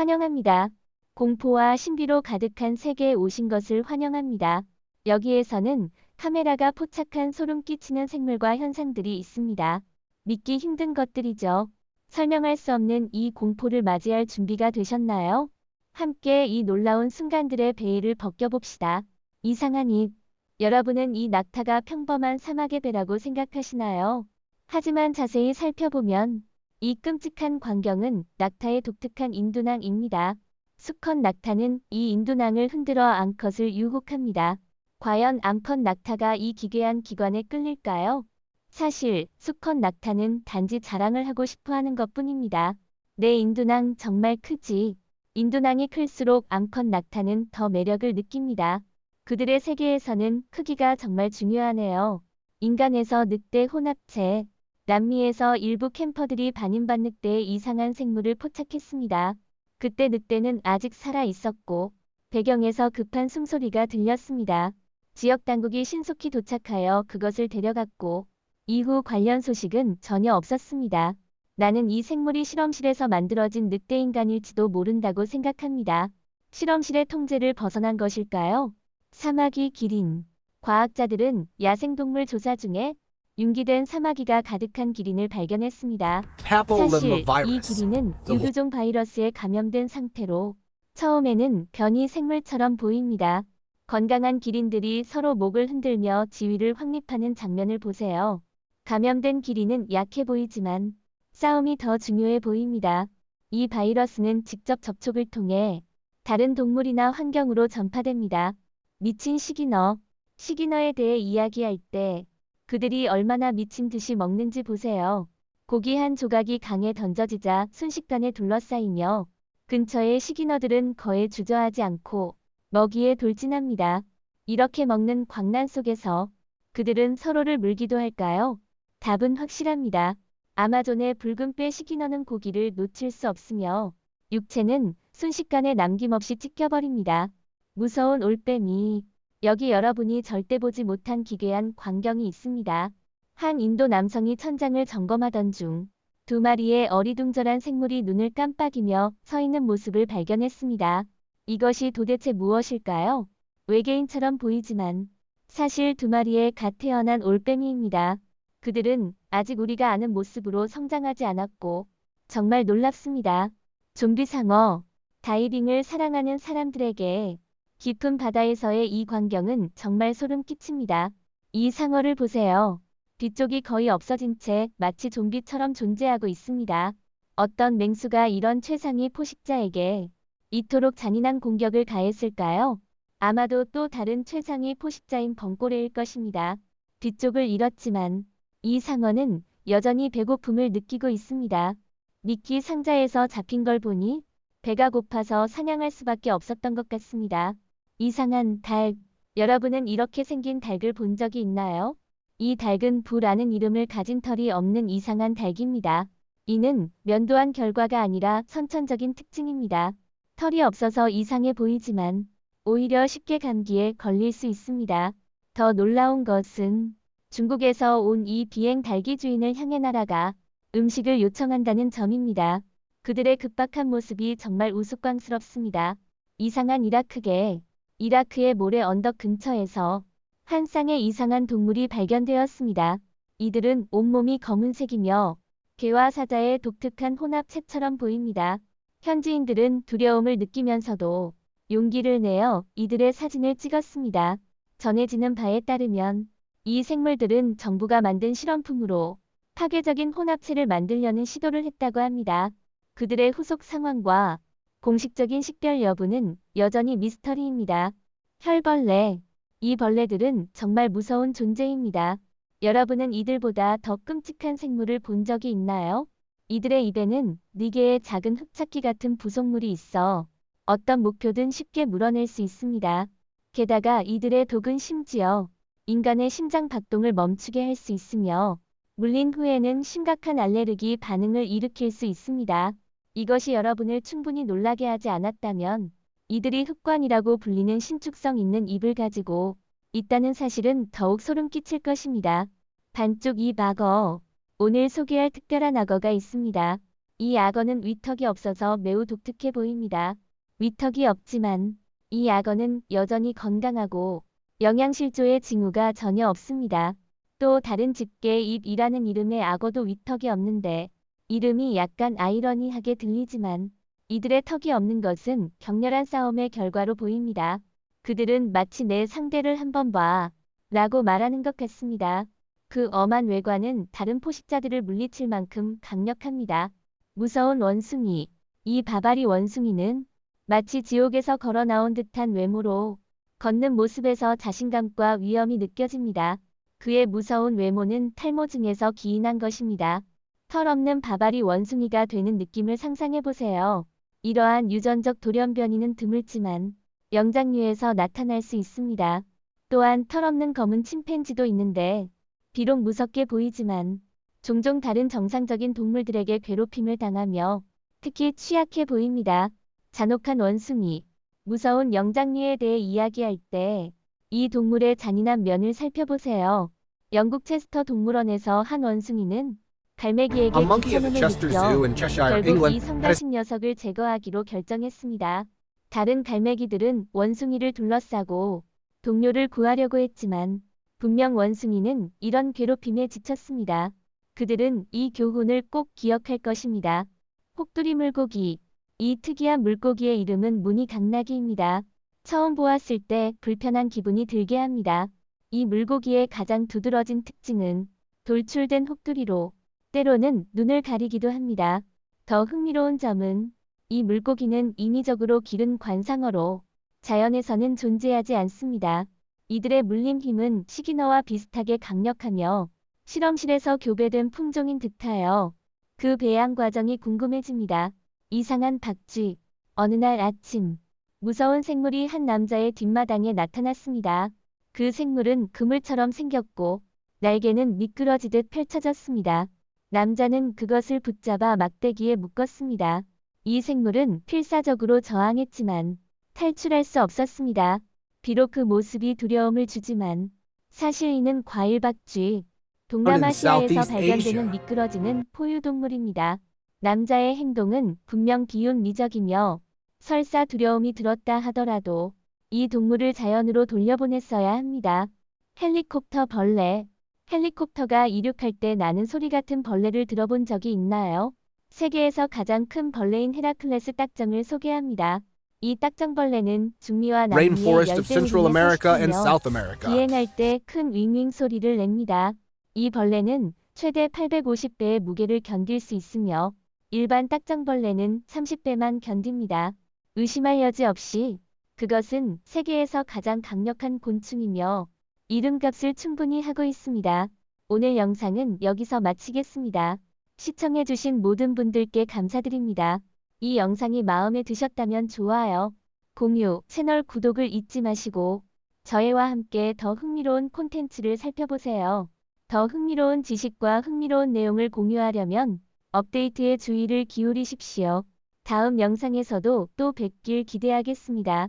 환영합니다. 공포와 신비로 가득한 세계에 오신 것을 환영합니다. 여기에서는 카메라가 포착한 소름 끼치는 생물과 현상들이 있습니다. 믿기 힘든 것들이죠. 설명할 수 없는 이 공포를 맞이할 준비가 되셨나요? 함께 이 놀라운 순간들의 베일을 벗겨봅시다. 이상한 잎. 여러분은 이 낙타가 평범한 사막의 배라고 생각하시나요? 하지만 자세히 살펴보면 이 끔찍한 광경은 낙타의 독특한 인두낭입니다. 수컷 낙타는 이 인두낭을 흔들어 암컷을 유혹합니다. 과연 암컷 낙타가 이 기괴한 기관에 끌릴까요? 사실 수컷 낙타는 단지 자랑을 하고 싶어 하는 것뿐입니다. 내 인두낭 정말 크지. 인두낭이 클수록 암컷 낙타는 더 매력을 느낍니다. 그들의 세계에서는 크기가 정말 중요하네요. 인간에서 늑대 혼합체. 남미에서 일부 캠퍼들이 반인반 늑대의 이상한 생물을 포착했습니다. 그때 늑대는 아직 살아 있었고 배경에서 급한 숨소리가 들렸습니다. 지역 당국이 신속히 도착하여 그것을 데려갔고 이후 관련 소식은 전혀 없었습니다. 나는 이 생물이 실험실에서 만들어진 늑대인간일지도 모른다고 생각합니다. 실험실의 통제를 벗어난 것일까요? 사마귀 기린. 과학자들은 야생동물 조사 중에 융기된 사마귀가 가득한 기린을 발견했습니다. 사실 이 Papillomavirus. 기린은 The 유두종 바이러스에 감염된 상태로 처음에는 변이 생물처럼 보입니다. 건강한 기린들이 서로 목을 흔들며 지위를 확립하는 장면을 보세요. 감염된 기린은 약해 보이지만 싸움이 더 중요해 보입니다. 이 바이러스는 직접 접촉을 통해 다른 동물이나 환경으로 전파됩니다. 미친 시기너. 시기너에 대해 이야기할 때 그들이 얼마나 미친 듯이 먹는지 보세요. 고기 한 조각이 강에 던져지자 순식간에 둘러싸이며 근처의 시기너들은 거에 주저하지 않고 먹이에 돌진합니다. 이렇게 먹는 광란 속에서 그들은 서로를 물기도 할까요? 답은 확실합니다. 아마존의 붉은 뼈 시기너는 고기를 놓칠 수 없으며 육체는 순식간에 남김없이 찢겨버립니다. 무서운 올빼미. 여기 여러분이 절대 보지 못한 기괴한 광경이 있습니다. 한 인도 남성이 천장을 점검하던 중 두 마리의 어리둥절한 생물이 눈을 깜빡이며 서 있는 모습을 발견했습니다. 이것이 도대체 무엇일까요? 외계인처럼 보이지만 사실 두 마리의 갓 태어난 올빼미입니다. 그들은 아직 우리가 아는 모습으로 성장하지 않았고 정말 놀랍습니다. 좀비 상어. 다이빙을 사랑하는 사람들에게 깊은 바다에서의 이 광경은 정말 소름 끼칩니다. 이 상어를 보세요. 뒤쪽이 거의 없어진 채 마치 좀비처럼 존재하고 있습니다. 어떤 맹수가 이런 최상위 포식자에게 이토록 잔인한 공격을 가했을까요? 아마도 또 다른 최상위 포식자인 벙꼬레일 것입니다. 뒤쪽을 잃었지만 이 상어는 여전히 배고픔을 느끼고 있습니다. 미끼 상자에서 잡힌 걸 보니 배가 고파서 사냥할 수밖에 없었던 것 같습니다. 이상한 닭. 여러분은 이렇게 생긴 닭을 본 적이 있나요? 이 닭은 부라는 이름을 가진 털이 없는 이상한 닭입니다. 이는 면도한 결과가 아니라 선천적인 특징입니다. 털이 없어서 이상해 보이지만 오히려 쉽게 감기에 걸릴 수 있습니다. 더 놀라운 것은 중국에서 온 이 비행 닭이 주인을 향해 날아가 음식을 요청한다는 점입니다. 그들의 급박한 모습이 정말 우스꽝스럽습니다. 이상한 이라크계. 이라크의 모래 언덕 근처에서 한 쌍의 이상한 동물이 발견되었습니다. 이들은 온몸이 검은색이며 개와 사자의 독특한 혼합체처럼 보입니다. 현지인들은 두려움을 느끼면서도 용기를 내어 이들의 사진을 찍었습니다. 전해지는 바에 따르면 이 생물들은 정부가 만든 실험품으로 파괴적인 혼합체를 만들려는 시도를 했다고 합니다. 그들의 후속 상황과 공식적인 식별 여부는 여전히 미스터리입니다. 혈벌레. 이 벌레들은 정말 무서운 존재입니다. 여러분은 이들보다 더 끔찍한 생물을 본 적이 있나요? 이들의 입에는 4개의 작은 흡착기 같은 부속물이 있어 어떤 목표든 쉽게 물어낼 수 있습니다. 게다가 이들의 독은 심지어 인간의 심장 박동을 멈추게 할 수 있으며 물린 후에는 심각한 알레르기 반응을 일으킬 수 있습니다. 이것이 여러분을 충분히 놀라게 하지 않았다면 이들이 흑관이라고 불리는 신축성 있는 입을 가지고 있다는 사실은 더욱 소름 끼칠 것입니다. 반쪽 입 악어. 오늘 소개할 특별한 악어가 있습니다. 이 악어는 위턱이 없어서 매우 독특해 보입니다. 위턱이 없지만 이 악어는 여전히 건강하고 영양실조의 징후가 전혀 없습니다. 또 다른 집게 입이라는 이름의 악어도 위턱이 없는데 이름이 약간 아이러니하게 들리지만 이들의 턱이 없는 것은 격렬한 싸움의 결과로 보입니다. 그들은 마치 내 상대를 한번 봐 라고 말하는 것 같습니다. 그 엄한 외관은 다른 포식자들을 물리칠 만큼 강력합니다. 무서운 원숭이. 이 바바리 원숭이는 마치 지옥에서 걸어 나온 듯한 외모로 걷는 모습에서 자신감과 위엄이 느껴집니다. 그의 무서운 외모는 탈모 증에서 기인한 것입니다. 털없는 바바리 원숭이가 되는 느낌을 상상해보세요. 이러한 유전적 돌연변이는 드물지만 영장류에서 나타날 수 있습니다. 또한 털없는 검은 침팬지도 있는데 비록 무섭게 보이지만 종종 다른 정상적인 동물들에게 괴롭힘을 당하며 특히 취약해 보입니다. 잔혹한 원숭이. 무서운 영장류에 대해 이야기할 때 이 동물의 잔인한 면을 살펴보세요. 영국 체스터 동물원에서 한 원숭이는 A 갈매기에게 monkey at the 귀찮음을 Chester 느껴 Zoo in Cheshire, 결국 이 England, had a 성가신 녀석을 제거하기로 결정했습니다. 다른 갈매기들은 원숭이를 둘러싸고 동료를 구하려고 했지만 분명 원숭이는 이런 괴롭힘에 지쳤습니다. 그들은 이 교훈을 꼭 기억할 것입니다. 혹두리 물고기. 이 특이한 물고기의 이름은 무늬 당나귀입니다. 처음 보았을 때 불편한 기분이 들게 합니다. 이 물고기의 가장 두드러진 특징은 돌출된 혹두리로 때로는 눈을 가리기도 합니다. 더 흥미로운 점은 이 물고기는 인위적으로 기른 관상어로 자연에서는 존재하지 않습니다. 이들의 물림 힘은 시기너와 비슷하게 강력하며 실험실에서 교배된 품종인 듯하여 그 배양 과정이 궁금해집니다. 이상한 박쥐. 어느 날 아침 무서운 생물이 한 남자의 뒷마당에 나타났습니다. 그 생물은 그물처럼 생겼고 날개는 미끄러지듯 펼쳐졌습니다. 남자는 그것을 붙잡아 막대기에 묶었습니다. 이 생물은 필사적으로 저항했지만 탈출할 수 없었습니다. 비록 그 모습이 두려움을 주지만 사실 이는 과일박쥐, found in 동남아시아에서 Southeast 발견되는 Asia. 미끄러지는 포유동물입니다. 남자의 행동은 분명 비윤리적이며 설사 두려움이 들었다 하더라도 이 동물을 자연으로 돌려보냈어야 합니다. 헬리콥터 벌레. 헬리콥터가 이륙할 때 나는 소리 같은 벌레를 들어본 적이 있나요? 세계에서 가장 큰 벌레인 헤라클레스 딱정을 소개합니다. 이 딱정벌레는 중미와 남미의 Rainforest of Central 열대우림에 America and 서식하며 South America. 비행할 때 큰 윙윙 소리를 냅니다. 이 벌레는 최대 850배의 무게를 견딜 수 있으며 일반 딱정벌레는 30배만 견딥니다. 의심할 여지 없이 그것은 세계에서 가장 강력한 곤충이며 이름값을 충분히 하고 있습니다. 오늘 영상은 여기서 마치겠습니다. 시청해주신 모든 분들께 감사드립니다. 이 영상이 마음에 드셨다면 좋아요, 공유, 채널 구독을 잊지 마시고 저희와 함께 더 흥미로운 콘텐츠를 살펴보세요. 더 흥미로운 지식과 흥미로운 내용을 공유하려면 업데이트에 주의를 기울이십시오. 다음 영상에서도 또 뵙길 기대하겠습니다.